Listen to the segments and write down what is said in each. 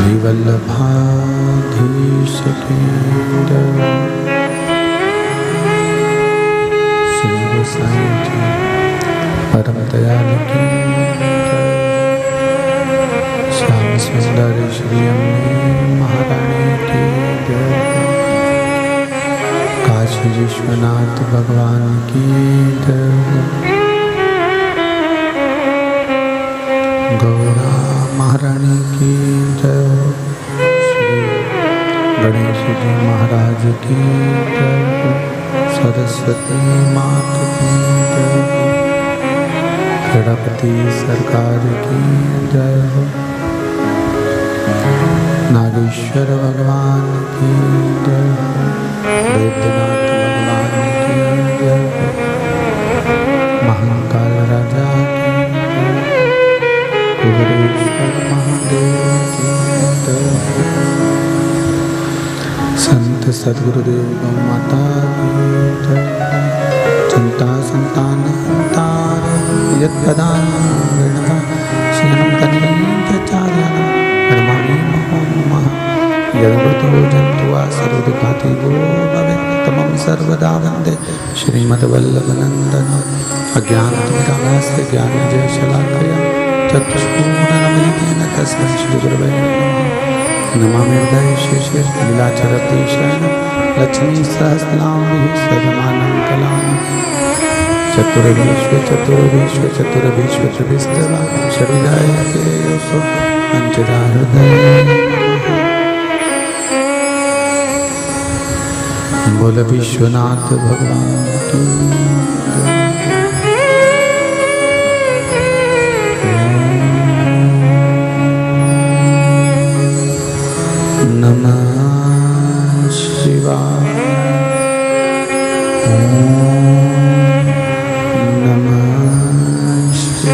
श्रीवल्लभाधीश केंद्र श्री गोसाई जी परम दयाल केंद्र श्याम सुंदर श्री अम्मे महारानी की जय। काशी विश्वनाथ भगवान की जय। गौरा महारानी की जय। श्री गणेश जी महाराज की जय। सरस्वती माता की जय। गणपति सरकार की जय। नागेश्वर भगवान की जय। वैद्यनाथ भगवान की जय। महाकाल राजा की जय। कुबेरेश्वर महादेव की जय। संत सद्गुरुदेव गौ माता की जय। चिंता संतान हंतार यत्पदानं विणता श्रीनं कनिचार्याणां नमामि महोन्मः। यद्वतो जन्तुवा सर्वदुःखातिगो भवेत् तमं सर्वदा वन्दे श्रीमद्वल्लभनन्दन। अज्ञानतिमिराभास्य ज्ञानजयशलाकया चक्षुरुन्मीलितेन तस्मै श्रीगुरवे नमः। नमामि हृदये शेषलीलाचरतीशयनं लक्ष्मीसहस्रनाम्भिः सदमानं कलानं। चतुर्विश्व षड्विधायके योऽसौ पञ्चधा हृदये। बोल विश्वनाथ भगवान की नमः शिवाय। नमः शिवाय।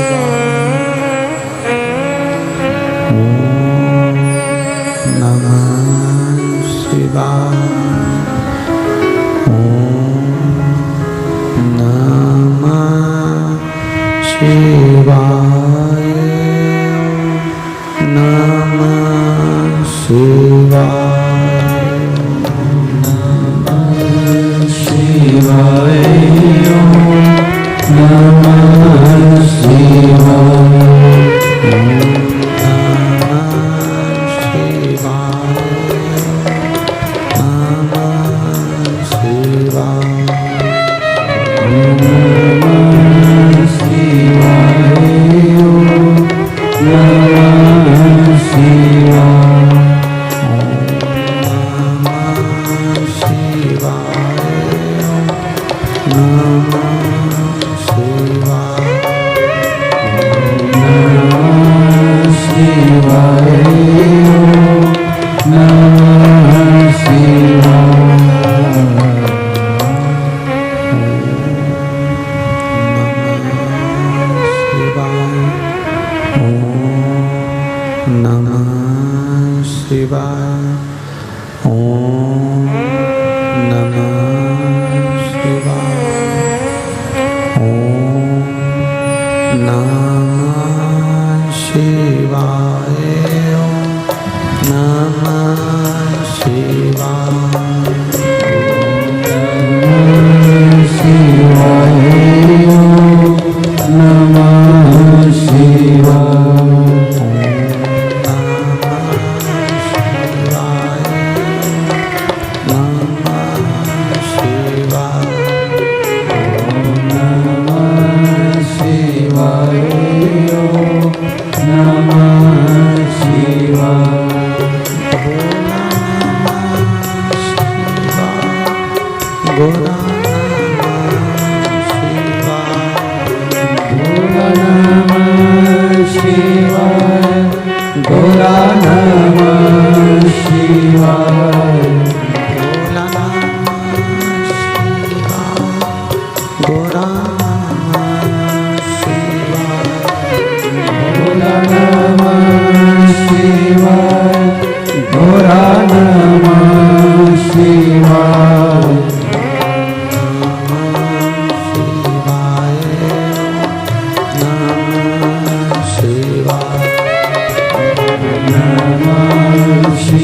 नमः शिवाय।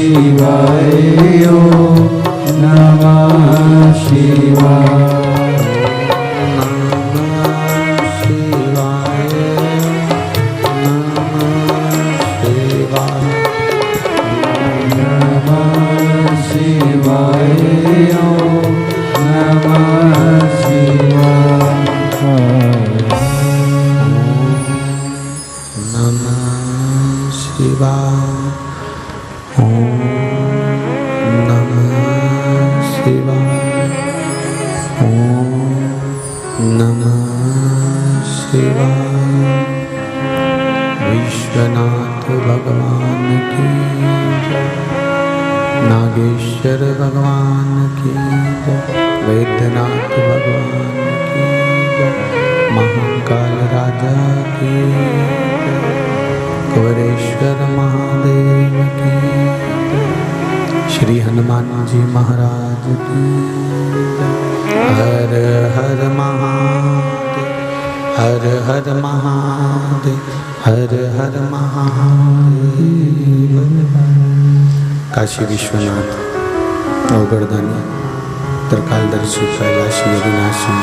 शिवाय ओम नमः शिवाय। विश्वनाथ भगवान की जय, नागेश्वर भगवान की जय, वैद्यनाथ भगवान की जय, महाकाल राजा की जय, कुबेरेश्वर महादेव की जय, श्री हनुमान जी महाराज की जय। हर हर महादेव, हर हर महादेव, हर हर महादेव। काशी विश्वनाथ अवगढ़दानी त्रिकालदर्शी कैलाशी अविनाशी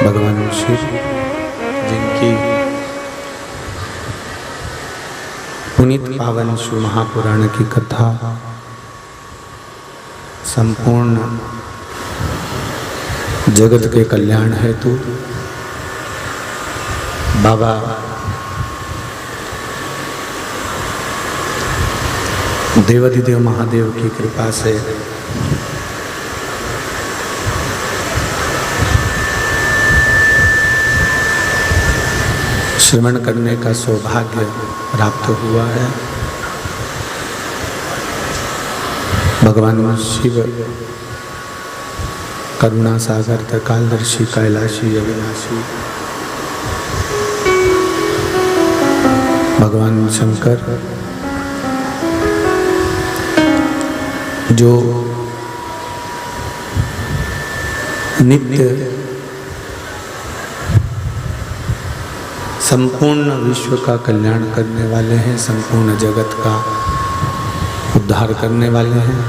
भगवान शिव, जिनकी पुनीत पावन शिव महापुराण की कथा संपूर्ण जगत के कल्याण हेतु बाबा देवाधिदेव महादेव की कृपा से श्रवण करने का सौभाग्य प्राप्त हुआ है। भगवान शिव करुणा सागर त्रिकालदर्शी कैलाशी अविनाशी भगवान शंकर जो नित्य संपूर्ण विश्व का कल्याण करने वाले हैं, संपूर्ण जगत का उद्धार करने वाले हैं।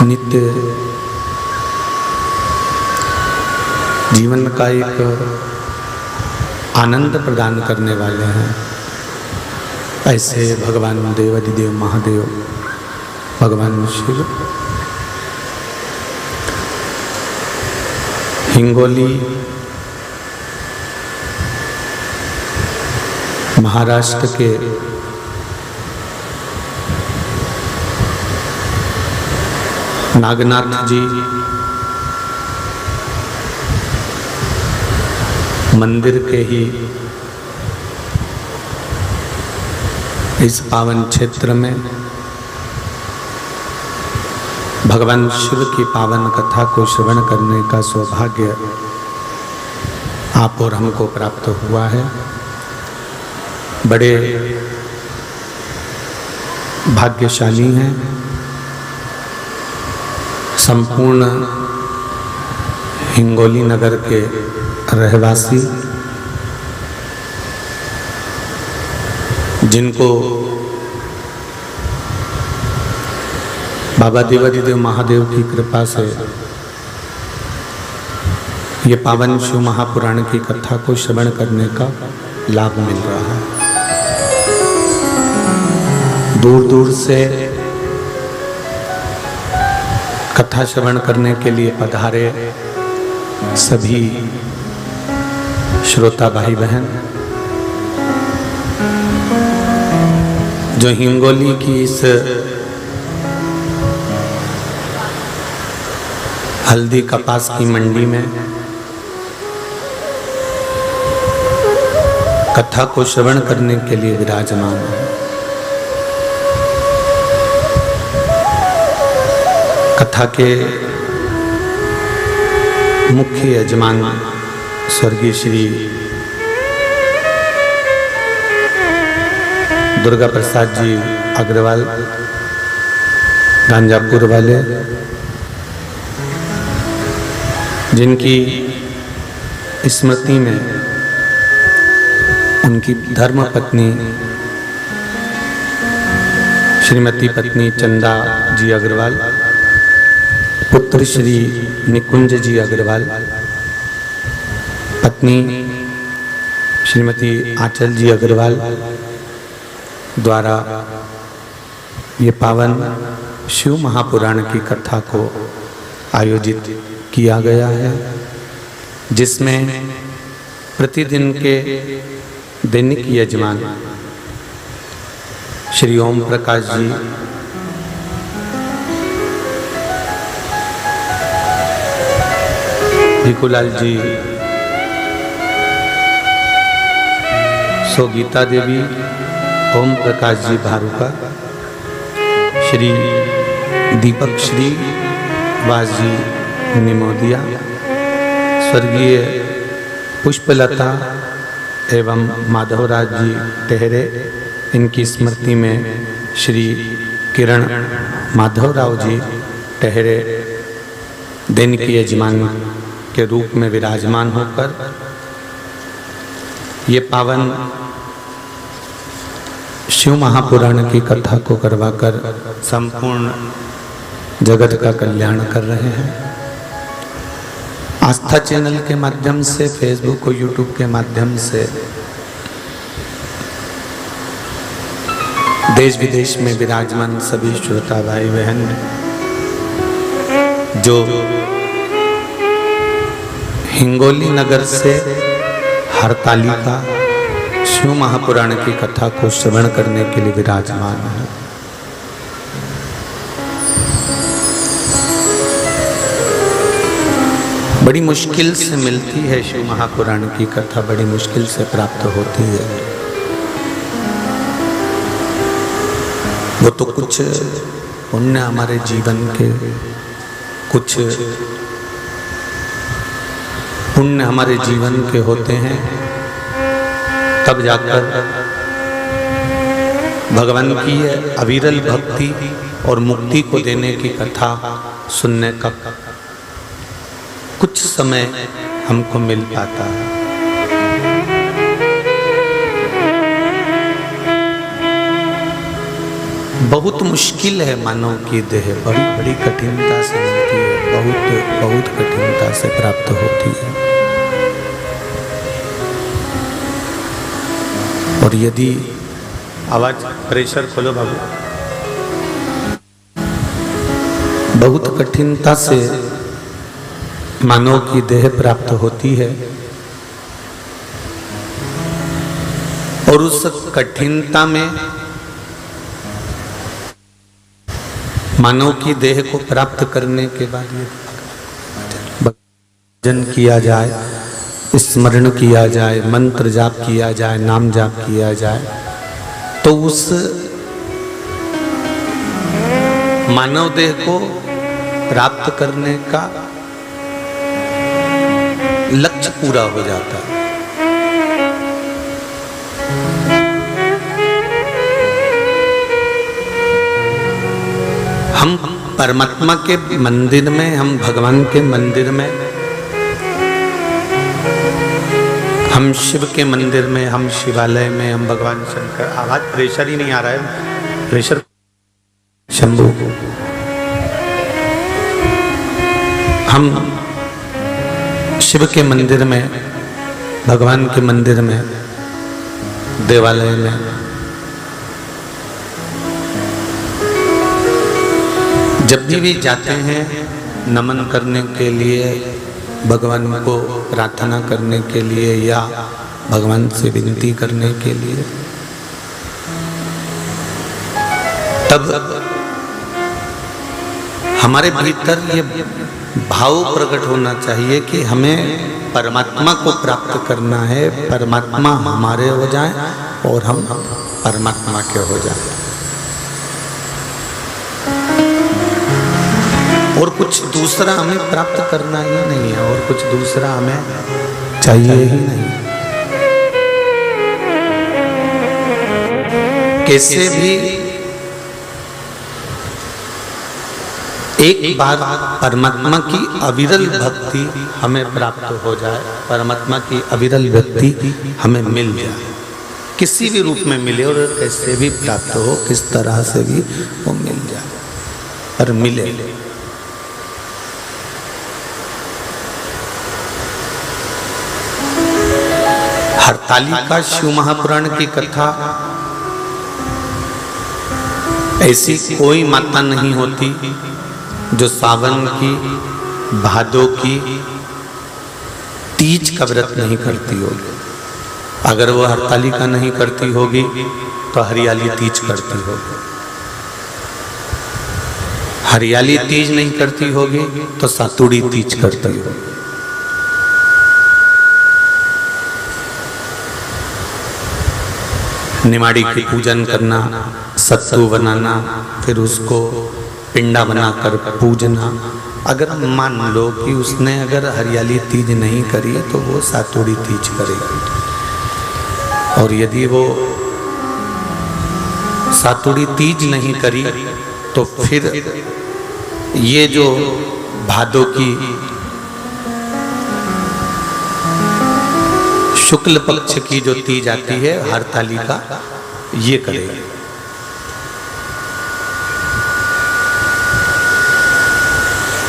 नित्य जीवन का एक आनंद प्रदान करने वाले हैं। ऐसे भगवान देवाधिदेव महादेव भगवान शिव हिंगोली महाराष्ट्र के नागनाथ जी मंदिर के ही इस पावन क्षेत्र में भगवान शिव की पावन कथा को श्रवण करने का सौभाग्य आप और हमको प्राप्त हुआ है। बड़े भाग्यशाली हैं संपूर्ण हिंगोली नगर के रहवासी, जिनको बाबा देवाधिदेव महादेव की कृपा से ये पावन शिव महापुराण की कथा को श्रवण करने का लाभ मिल रहा है। दूर दूर से कथा श्रवण करने के लिए पधारे सभी श्रोता भाई बहन, जो हिंगोली की इस हल्दी कपास की मंडी में कथा को श्रवण करने के लिए विराजमान है। कथा के मुख्य यजमान स्वर्गीय श्री दुर्गा प्रसाद जी अग्रवाल गांजापुर वाले, जिनकी स्मृति में उनकी धर्म पत्नी श्रीमती पत्नी चंदा जी अग्रवाल, पुत्र श्री निकुंज जी अग्रवाल, पत्नी श्रीमती आंचल जी अग्रवाल द्वारा ये पावन शिव महापुराण की कथा को आयोजित किया गया है, जिसमें प्रतिदिन के दैनिक यजमान श्री ओम प्रकाश जी, भिकुलाल जी, सो गीता देवी, ओम प्रकाश जी भारुका, श्री दीपक श्री वास जी निमोदिया, स्वर्गीय पुष्पलता एवं माधवराज जी टेहरे, इनकी स्मृति में श्री किरण माधवराव जी टेहरे दैनिक यजमान के रूप में विराजमान होकर ये पावन शिव महापुराण की कथा को करवाकर संपूर्ण जगत का कल्याण कर रहे हैं। आस्था चैनल के माध्यम से, फेसबुक और यूट्यूब के माध्यम से देश विदेश में विराजमान सभी श्रोता भाई बहन जो हिंगोली नगर से हरतालिका शिव महापुराण की कथा को श्रवण करने के लिए विराजमान है, बड़ी मुश्किल से मिलती है शिव महापुराण की कथा, बड़ी मुश्किल से प्राप्त होती है। वो तो कुछ पुण्य हमारे जीवन के, कुछ पुण्य हमारे जीवन के होते हैं, तब जाकर भगवान की अविरल भक्ति और मुक्ति को देने की कथा सुनने का कुछ समय हमको मिल पाता है। बहुत मुश्किल है मानव की देह, बड़ी बड़ी कठिनता से मिलती है, बहुत बहुत कठिनता से प्राप्त होती है। और यदि आवाज प्रेशर खोलो बाबू, बहुत कठिनता से मानव की देह प्राप्त होती है और उस कठिनता में मानव की देह को प्राप्त करने के बाद भजन किया जाए, स्मरण किया जाए, मंत्र जाप किया जाए, नाम जाप किया जाए, तो उस मानव देह को प्राप्त करने का लक्ष्य पूरा हो जाता है। हम परमात्मा के मंदिर में, हम भगवान के मंदिर में, हम शिव के मंदिर में, हम शिवालय में, हम भगवान शंकर, आवाज प्रेशर ही नहीं आ रहा है, प्रेशर शंभू, हम शिव के मंदिर में, भगवान के मंदिर में, देवालय में जब भी जाते हैं नमन करने के लिए, भगवान को प्रार्थना करने के लिए या भगवान से विनती करने के लिए, तब हमारे भीतर ये भाव प्रकट होना चाहिए कि हमें परमात्मा को प्राप्त करना है, परमात्मा हमारे हो जाए और हम परमात्मा के हो जाए, और कुछ दूसरा हमें प्राप्त करना ही नहीं है, और कुछ दूसरा हमें चाहिए ही नहीं। कैसे भी एक बार परमात्मा की अविरल भक्ति हमें प्राप्त हो जाए, परमात्मा की अविरल भक्ति हमें मिल जाए, किसी भी रूप में मिले और कैसे भी प्राप्त हो, किस तरह से भी वो मिल जाए, पर मिले। हरतालिका शिव महापुराण की कथा, ऐसी कोई माता नहीं होती जो सावन की, भादों की तीज का व्रत नहीं करती होगी। अगर वो हरतालिका नहीं करती होगी तो हरियाली तीज करती होगी, हरियाली तीज नहीं करती होगी तो सातुड़ी तीज करती होगी। निमाड़ी की पूजन करना, सत्तू बनाना, फिर उसको पिंडा बनाकर पूजना। अगर मान लो कि उसने अगर हरियाली तीज नहीं करी तो वो सातुड़ी तीज करेगी, और यदि वो सातुड़ी तीज नहीं करी तो फिर ये जो भादों की शुक्ल पक्ष की जो तीज आती है हरतालिका, ये करेगी।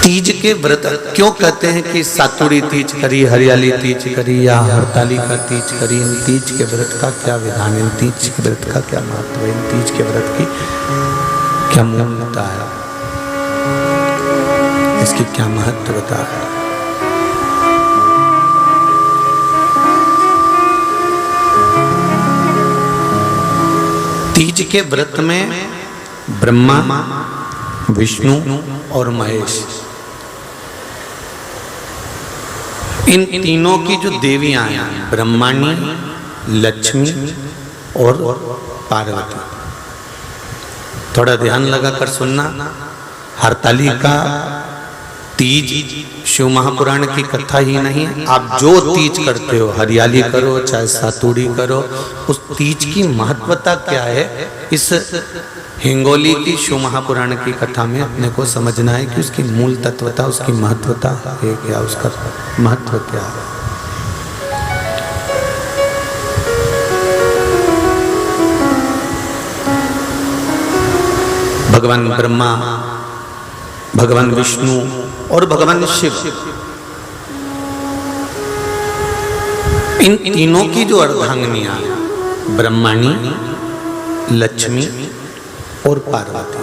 तीज के व्रत क्यों कहते हैं कि सातुड़ी तीज करी, हरियाली तीज करी या हरतालिका तीज करी? इन तीज के व्रत का क्या विधान है, इन तीज के व्रत का क्या महत्व है, इन तीज के व्रत की क्या मूलता है, इसकी क्या महत्वता है? तीज के व्रत में ब्रह्मा, विष्णु और महेश, इन तीनों की जो देवियां हैं, ब्रह्माणी, लक्ष्मी और पार्वती, थोड़ा ध्यान लगाकर सुनना। हरतालिका तीज शिव महापुराण की कथा ही नहीं, आप जो तीज करते हो, हरियाली करो चाहे सातुड़ी करो, उस तीज की महत्वता क्या है, इस हिंगोली की शिव महापुराण की कथा में अपने को समझना है कि उसकी मूल तत्वता, उसकी महत्वता है क्या, उसका महत्व क्या है। भगवान ब्रह्मा, भगवान विष्णु और भगवान शिव, इन तीनों की जो अर्धांगिनियां, ब्रह्माणी, लक्ष्मी और पार्वती,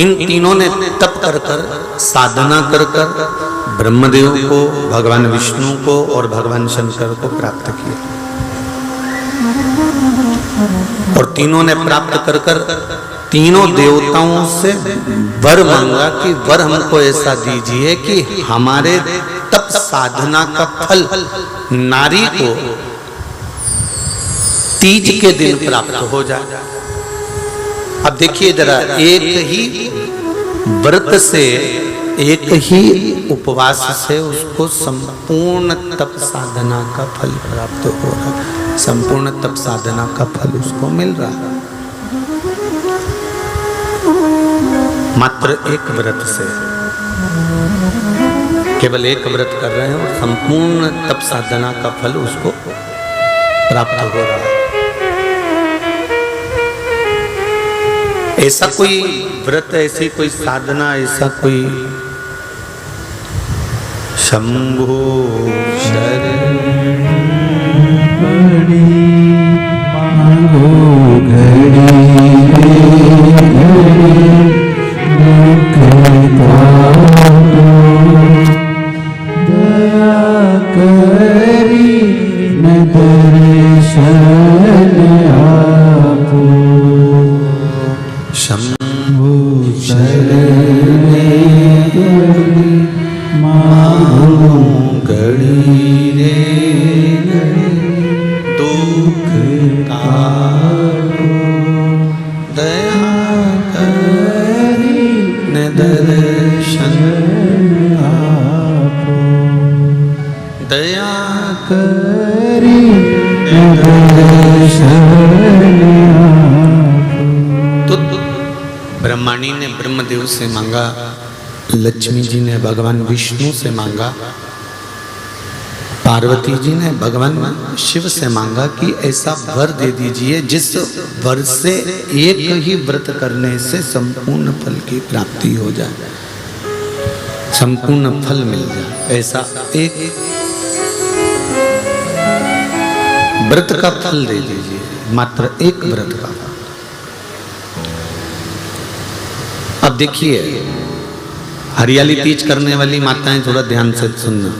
इन तीनों ने तप कर कर, साधना कर कर ब्रह्मदेव को, भगवान विष्णु को और भगवान शंकर को प्राप्त किया, और तीनों ने प्राप्त कर कर तीनों देवताओं से वर मांगा कि वर हमको ऐसा दीजिए कि हमारे तप साधना का फल नारी को तीज के दिन प्राप्त हो जाए। अब देखिए जरा, एक ही व्रत से, एक ही उपवास से उसको संपूर्ण तप साधना का फल प्राप्त हो रहा है, संपूर्ण तप साधना का फल उसको मिल रहा है, मात्र एक व्रत से। केवल एक व्रत कर रहे हैं और संपूर्ण तप साधना का फल उसको प्राप्त हो रहा है। ऐसा कोई व्रत, ऐसी कोई साधना, ऐसा कोई शंभो शरण पड़ी मांगो घड़ी दुख तारो, दया करी न दर्शन आपो, शंभो शरण मांगो घड़ी रे दुख तारो, दया करी न दर्शन आपो, दया करी न दर्शन आपो। तो ब्रह्माणी ने ब्रह्मदेव से मांगा, लक्ष्मी जी ने भगवान विष्णु से मांगा, पार्वती जी ने भगवान शिव से मांगा कि ऐसा वर दे दीजिए जिस वर से एक ही व्रत करने से संपूर्ण फल की प्राप्ति हो जाए, संपूर्ण फल मिल जाए। ऐसा एक व्रत का फल दे दीजिए, मात्र एक व्रत का। अब देखिए, हरियाली तीज करने वाली माताएं थोड़ा ध्यान से सुनना।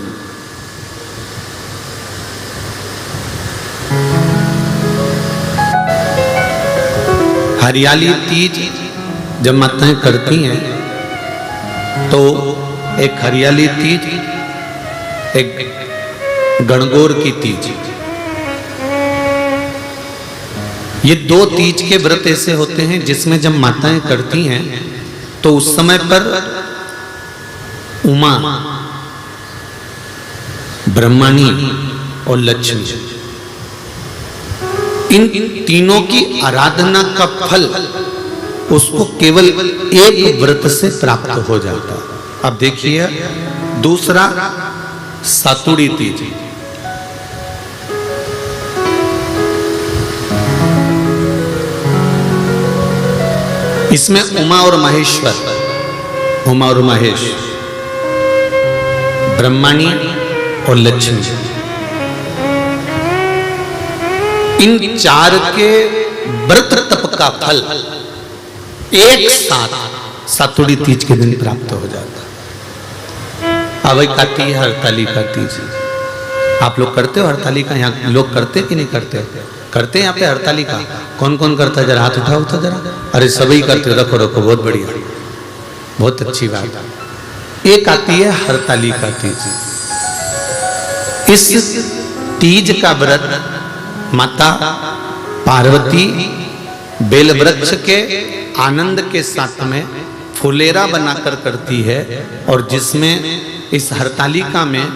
हरियाली तीज जब माताएं करती हैं तो एक हरियाली तीज, एक गणगौर की तीज, ये दो तीज के व्रत ऐसे होते हैं जिसमें जब माताएं करती हैं तो उस समय पर उमा, ब्रह्मणी और लक्ष्मी, इन तीनों की आराधना का फल उसको केवल एक व्रत से प्राप्त हो जाता। अब देखिए दूसरा सातुड़ी तीज। इसमें उमा और महेश्वर, उमा और महेश, ब्रह्मणी और लक्ष्मी, इन चार के व्रत तप का फल एक साथ सातुड़ी तीज के दिन प्राप्त हो जाता। अब एक आती है हरतालिका तीज। आप लोग करते हो हरतालिका? यहाँ लोग करते कि नहीं करते? करते हैं यहाँ पे हरतालिका? कौन कौन करता है? जरा हाथ उठाओ तो जरा। अरे सभी करते हो, रखो रखो, बहुत बढ़िया, बहुत अच्छी बात। एक आती है हरतालिका तीज। इस तीज का व्रत माता पार्वती बेल वृक्ष के आनंद के साथ में फुलेरा बनाकर करती है, और जिसमें इस हरतालिका में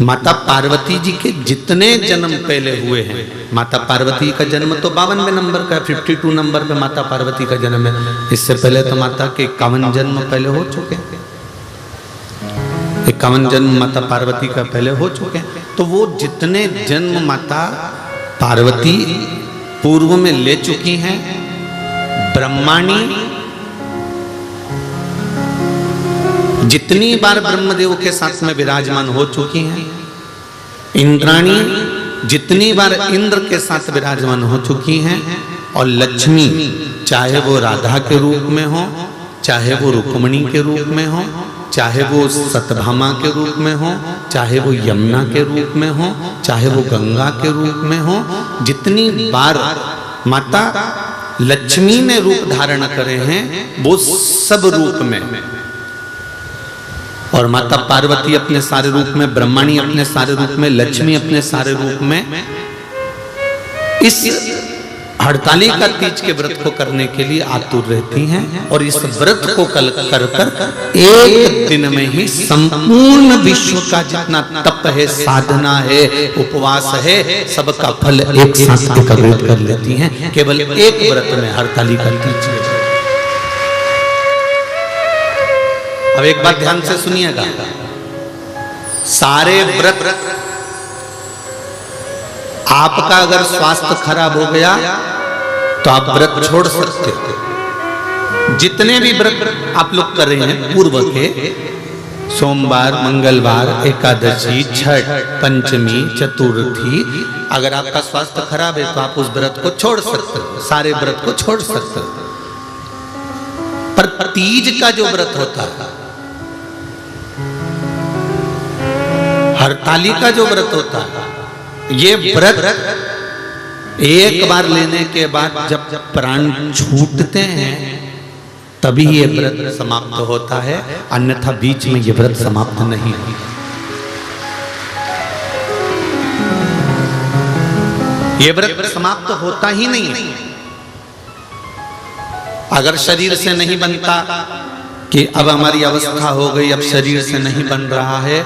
माता पार्वती जी के जितने जन्म पहले हुए हैं, माता पार्वती का जन्म तो 52वें नंबर का, 52 नंबर पे माता पार्वती का जन्म है। इससे पहले तो माता के 51 जन्म पहले हो चुके हैं, 51 जन्म माता पार्वती का पहले हो चुके हैं। तो वो जितने जन्म माता पार्वती पूर्व में ले चुकी हैं, ब्रह्माणी जितनी बार ब्रह्मदेव के साथ में विराजमान हो चुकी हैं, इंद्राणी जितनी बार इंद्र के साथ विराजमान हो चुकी हैं, और लक्ष्मी चाहे वो राधा के रूप में हो, चाहे वो रुक्मिणी के रूप में हो, चाहे वो सतभामा के रूप में हो, चाहे वो यमुना के रूप में हो, चाहे वो गंगा के रूप में हो, जितनी बार माता लक्ष्मी ने रूप धारण करे हैं वो सब रूप में, और माता पार्वती अपने सारे रूप में, ब्रह्मणी अपने सारे रूप में, लक्ष्मी अपने सारे रूप में इस हरतालिका तीज के व्रत को करने के लिए आतुर रहती हैं। और इस व्रत को कर कर एक दिन में ही संपूर्ण विश्व का जितना तप है, साधना है, उपवास है, सबका फल एक साथ एकत्रित कर लेती हैं केवल एक व्रत में, हरतालिका तीज के। अब एक बात ध्यान से सुनिएगा, सारे व्रत, आपका अगर स्वास्थ्य खराब हो गया तो आप व्रत छोड़ सकते हो। जितने भी व्रत आप लोग कर रहे हैं पूर्व के, सोमवार, मंगलवार, एकादशी, छठ, पंचमी, चतुर्थी, अगर आपका स्वास्थ्य खराब है तो आप उस व्रत को छोड़ सकते हो, सारे व्रत को छोड़ सकते हो। पर तीज का जो व्रत होता है, हरतालिका जो व्रत होता है, ये व्रत एक बार लेने के बाद जब प्राण छूटते हैं तभी ये व्रत समाप्त होता है, अन्यथा बीच में ये व्रत समाप्त नहीं होता। ये व्रत समाप्त होता ही नहीं है। अगर शरीर से नहीं बनता कि अब हमारी अवस्था हो गई, अब शरीर से नहीं बन रहा है,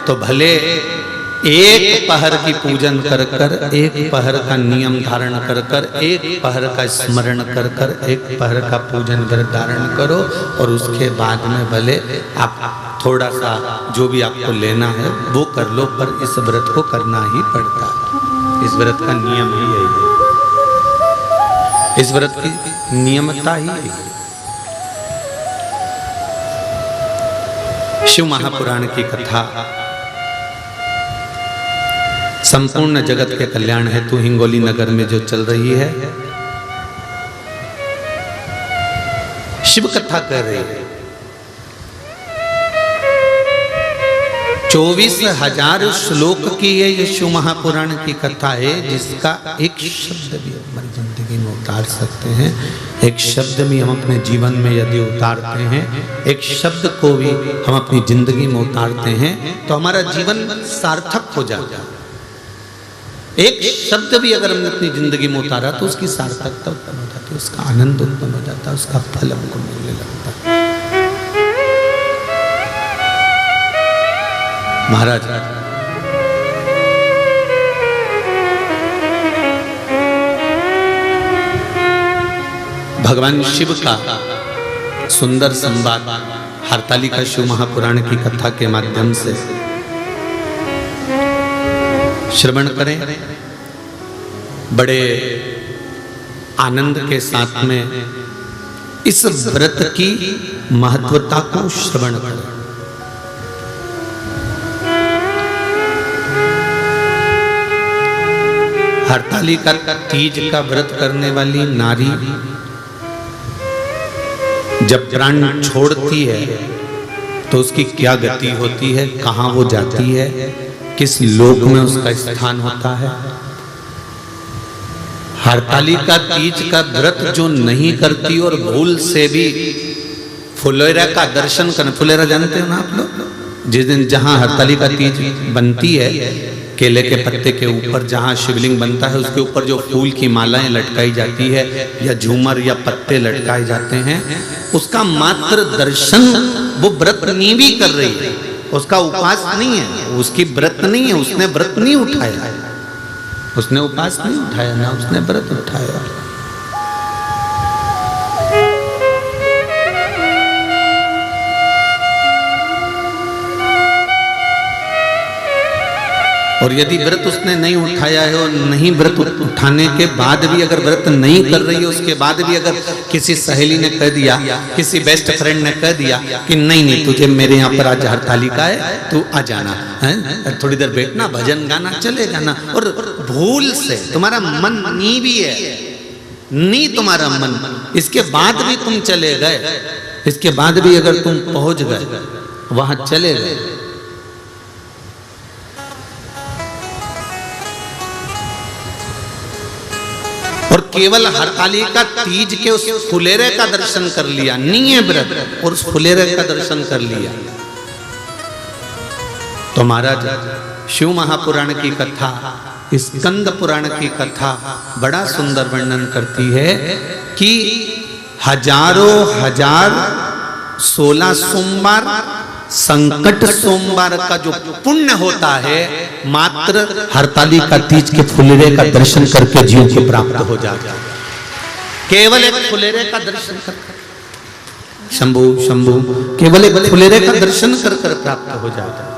तो भले एक पहर की पूजन कर कर, एक पहर का नियम धारण कर कर, एक पहर का स्मरण कर कर, एक पहर का पूजन व्रत धारण करो, और उसके बाद में भले आप थोड़ा सा जो भी आपको लेना है वो कर लो, पर इस व्रत को करना ही पड़ता है। इस व्रत का नियम ही यही है, इस व्रत की नियमता ही यही है। शिव महापुराण की कथा संपूर्ण जगत के कल्याण हेतु हिंगोली नगर में जो चल रही है, शिव कथा कर रही है। 24,000 श्लोक की ये शिव महापुराण की कथा है, जिसका एक शब्द भी हमारी जिंदगी में उतार सकते हैं। एक शब्द भी हम अपने जीवन में यदि उतारते हैं, एक शब्द को भी हम अपनी जिंदगी में उतारते हैं, तो हमारा जीवन सार्थक हो जाता है। एक शब्द भी अगर हमने अपनी जिंदगी में उतारा तो उसकी सार्थकता उत्पन्न हो जाती है, उसका आनंद उत्पन्न हो जाता है, उसका फल हमको मिलने लगता है। महाराज भगवान शिव का सुंदर संवाद हरतालिका शिव महापुराण की कथा के माध्यम से श्रवण करें। बड़े आनंद के साथ में इस व्रत की महत्वता को श्रवण करें। हरतालिका तीज का व्रत करने वाली नारी जब प्राण छोड़ती है तो उसकी क्या गति होती है, कहां वो जाती है, किस लोक में उसका स्थान होता है। हरतालिका तीज का व्रत जो नहीं करती और भूल से भी फुलेरा का दर्शन करना, फुलेरा जानते हो ना आप लोग, जिस दिन जहां हरतालिका तीज बनती है, केले के पत्ते के ऊपर जहां शिवलिंग बनता है उसके ऊपर जो फूल की मालाएं लटकाई जाती है या झूमर या पत्ते लटकाए जाते हैं, उसका मात्र दर्शन वो व्रत नहीं भी कर रही है, उसका उपवास नहीं है, उसकी व्रत नहीं है, उसने व्रत नहीं उठाया, उसने उपवास नहीं उठाया, ना उसने व्रत उठाया। और यदि व्रत उसने नहीं उठाया है और नहीं व्रत उठाने के बाद भी अगर व्रत नहीं कर रही है, उसके बाद भी अगर किसी सहेली ने कह दिया, किसी बेस्ट फ्रेंड ने कह दिया कि नहीं नहीं तुझे मेरे यहाँ पर आज हरतालिका है, तू आ जाना है, थोड़ी देर बैठना, भजन गाना, चले जाना, और भूल से तुम्हारा मन नहीं भी है, नहीं तुम्हारा मन, इसके बाद भी तुम चले गए, इसके बाद भी अगर तुम पहुंच गए वहां चले गए, और केवल हरतालिका तीज के उस फुलेरे का दर्शन कर लिया, नहीं है व्रत, और उस फुलेरे का दर्शन कर लिया, तो महाराज शिव महापुराण की कथा, स्कंद पुराण की कथा बड़ा सुंदर वर्णन करती है कि हजारों हजार 16 सोमवार संकट सोमवार का जो पुण्य होता है, मात्र हरतालिका तीज के फुलेरे का दर्शन करके जीव को प्राप्त हो जाता है। केवल एक फुलेरे का दर्शन कर, शंभु शंभु, केवल एक फुलेरे का दर्शन कर कर प्राप्त हो जाता है।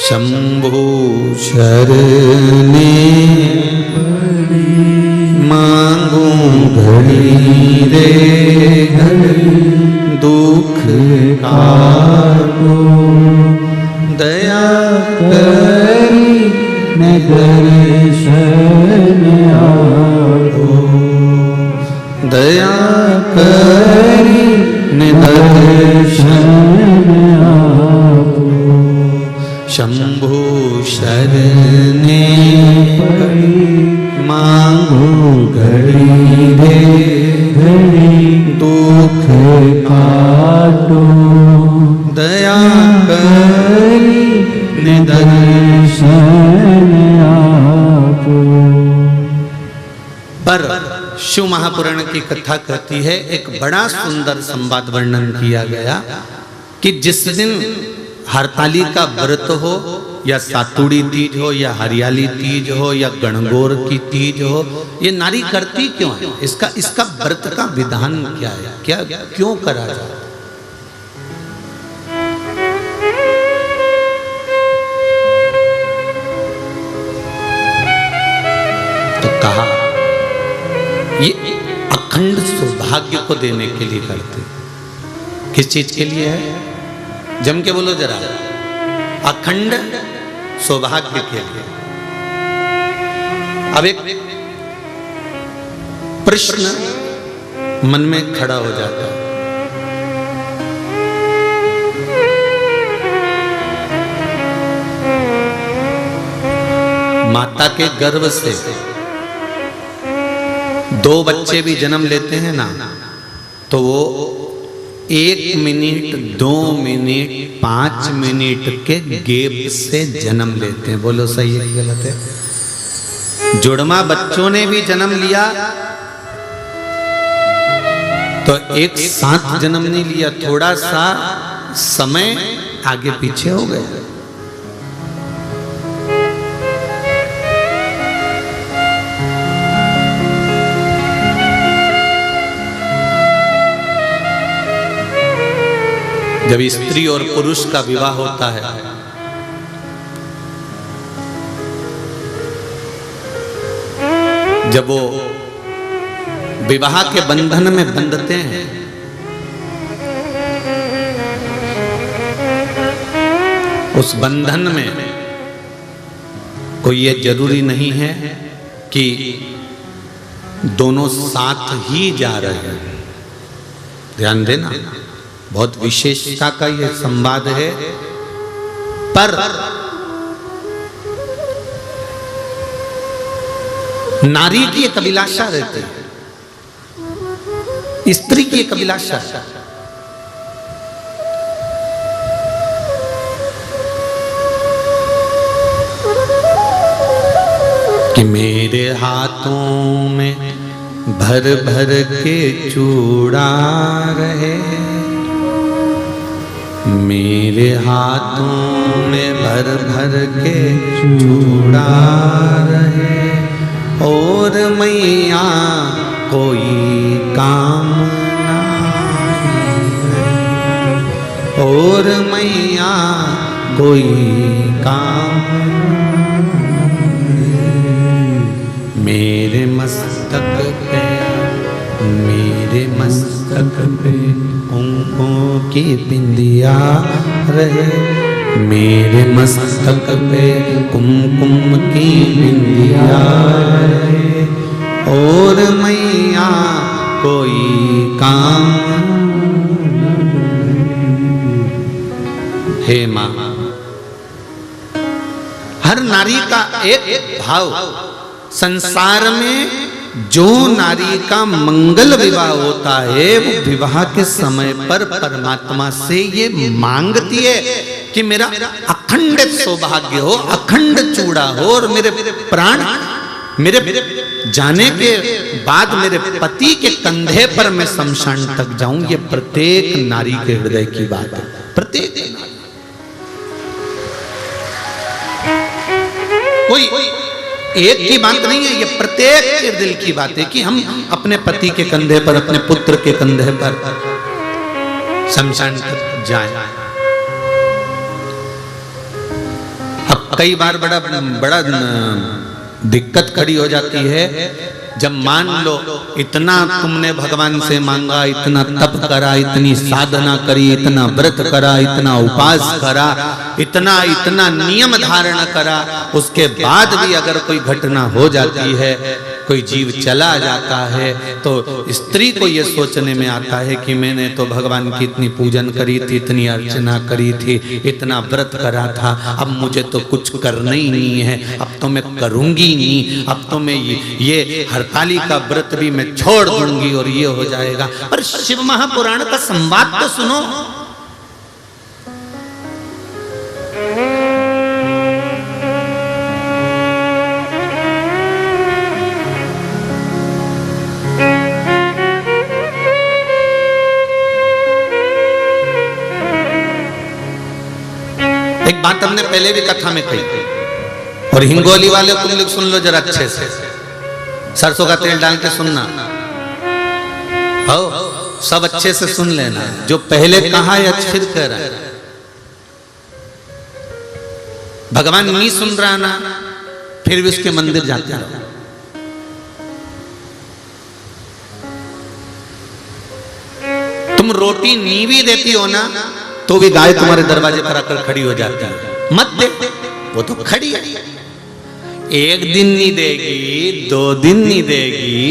शंभु शरणे मांगू घड़ी रे घड़ी, दुख काटो दया करी न दर्शन आओ, दया करी न दर्शन आओ। शंभु शरणे मांगू घड़ी रे घड़ी, दुख काटो दया करी न दर्शन आपो। पर शिव महापुराण की कथा कहती है, एक बड़ा सुंदर संवाद वर्णन किया गया कि जिस दिन हरताली का व्रत हो या सातुड़ी तीज हो या हरियाली तीज हो या गणगौर की तीज हो, ये नारी करती क्यों है? इसका व्रत का विधान क्या है? क्या क्यों करा जाए? तो कहा ये अखंड सौभाग्य को देने के लिए करते। किस चीज के लिए है? जम के बोलो जरा। अखंड सौभाग्य के लिए। अब एक प्रश्न मन में खड़ा हो जाता है, माता के गर्भ से 2 बच्चे भी जन्म लेते हैं ना, तो वो 1 मिनट 2 मिनट 5 मिनट के गैप से जन्म लेते हैं। बोलो सही है कि गलत है? जुड़वा बच्चों ने भी जन्म लिया तो एक साथ जन्म नहीं लिया, थोड़ा सा समय आगे पीछे हो गया। जब स्त्री और पुरुष का विवाह होता है, जब वो विवाह के बंधन में बंधते हैं, उस बंधन में कोई ये जरूरी नहीं है कि दोनों साथ ही जा रहे हैं। ध्यान देना, बहुत विशेषता का यह संवाद है। पर नारी की एक अभिलाषा रहती है, स्त्री की एक अभिलाषा कि मेरे हाथों में भर भर के चूड़ा रहे, मेरे हाथों में भर भर के चूड़ा रहे, और मैया कोई काम नहीं, और मैया कोई काम नहीं। मेरे मस्तक पे, मेरे मस्तक पे कुमकुम की बिंदिया रहे, मेरे मस्तक पे कुमकुम की बिंदिया रहे, और मैया कोई काम। हे मां, हर नारी का एक भाव, संसार में जो नारी का मंगल विवाह होता है, वो विवाह के समय पर परमात्मा से ये मांगती है कि मेरा अखंड सौभाग्य हो, अखंड चूड़ा हो, और मेरे प्राण मेरे जाने के बाद मेरे पति के कंधे पर मैं शमशान तक जाऊं। ये प्रत्येक नारी के हृदय की बात है, प्रत्येक नारी। कोई एक की बात नहीं है, ये प्रत्येक के दिल की बात है कि हम अपने पति के कंधे पर, अपने पुत्र के कंधे पर शमशान तक जाएं। अब कई बार बड़ा दिक्कत खड़ी हो जाती है जब मान लो इतना तुमने भगवान से मांगा, इतना तप करा, इतनी साधना करी, इतना व्रत करा, इतना उपास करा, इतना नियम धारण करा, उसके बाद भी अगर कोई घटना हो जाती है, कोई जीव चला जाता है, तो स्त्री को यह सोचने में आता है कि मैंने तो भगवान की इतनी पूजन करी थी, इतनी अर्चना करी थी, इतना व्रत करा था, अब मुझे तो कुछ करना ही नहीं है, अब तो मैं करूंगी नहीं, अब तो मैं ये हरताली का व्रत भी मैं छोड़ दूंगी और ये हो जाएगा। पर शिव महापुराण का संवाद तो सुनो। एक बात हमने पहले भी कथा में कही, और हिंगोली वाले तुम लोग सुन लो जरा अच्छे से, सरसों का तेल डाल के सुनना, हो सब अच्छे से सुन लेना, जो पहले कहा या फिर कह रहा है। भगवान नहीं सुन रहा ना, फिर भी उसके मंदिर जाते रहो। तुम रोटी नहीं भी देती हो ना, तो भी गाय तुम्हारे दरवाजे पर आकर खड़ी हो जाती है। मत दे, वो तो खड़ी है। एक दिन नहीं देगी, 2 दिन नहीं देगी,